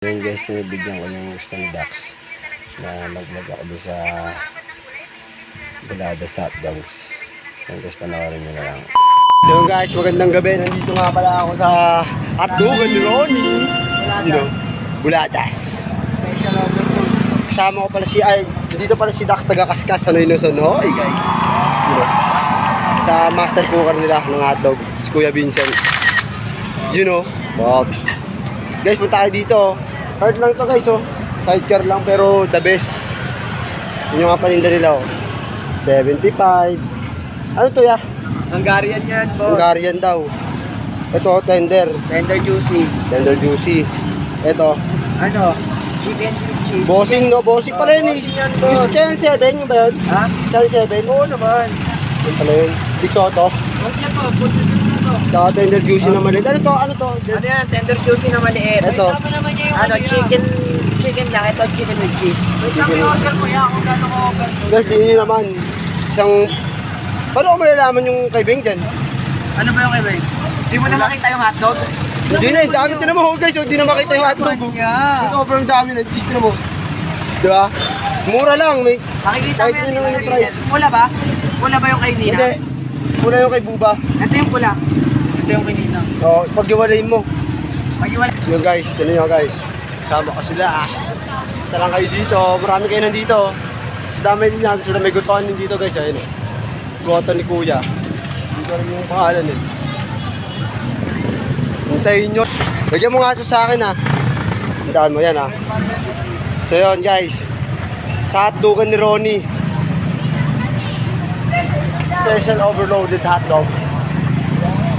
Yung guys, pinibigyan ko yung gusto ni Dax na mag-vlog ako doon sa Bulada sa hotdogs. So guys, panoorin nyo na lang. So guys, magandang gabi. Nandito nga pala ako sa hotdogan ni Ronnie. Buladas. Kasama ko pala si Ay. Dito pala si Dax, taga-Kaskas sa Noynoson. Hoy guys. Sa master cooker nila ng hotdog, si Kuya Vincent. Bob. Guys, punta tayo dito. Hard lang to guys, sidecar lang pero the best. Yun yung paninda nila, 75. Ano to ya? Hungarian yan, boss. Hungarian daw. Ito, tender. Tender juicy. Tender juicy. Ito. Ano? Chicken cheese. Bossing, no? Bossing pala yun eh. Bossing yan, boss. Yung Channel 7, yung ba yun? Ha? Channel 7? Oo naman. Yun pala yun. Big Soto. Huwag yan po. Punta na to. Tsaka tender juicy naman yun. Ano to? Ano to? Ano yan? Tender juicy na maliit. Ito. Ano? Chicken lang. Ito chicken with cheese. Wait lang, i-order ko yan kung gano'n ko order. Guys, yun yun naman. Isang... Paano ko malalaman yung kay Beng dyan? Ano ba yung kay Beng? Di mo na makita yung hotdog? Hindi na, dami. Tinan mo guys, hindi na makita yung hotdog. Yeah. Sobrang dami na. Tinan mo. Diba? Mura lang. May... Makikita Kahit mo yun yan naman yung price. Pula ba? Pula ba yung kay Nina? Hindi. Mura yung kay Buba. Ito yung pula. Ito yung kay Nina. Oo, pag-iwalayin mo. Mag-iwan. Yung guys, tinan nyo guys. Sama ko sila Ito lang kayo dito. Marami kayo nandito. Sa dami din natin sila. May gotohan din dito guys. Ayun goto ni Kuya. Dito rin yung pangalan Hintayin nyo. Lagyan mo nga sa akin Tandaan mo yan So yun guys. Sa hotdogan ni Ronnie. Special overloaded hotdog.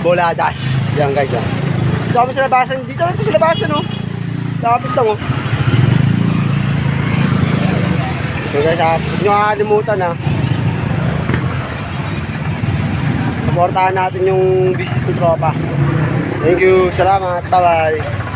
Buladas. Yan guys Kami sa labasan. Dito lang ito sa labasan Lapit lang So guys huwag nyo kakalimutan Supportahan natin yung business ng tropa. Thank you. Salamat. Bye bye.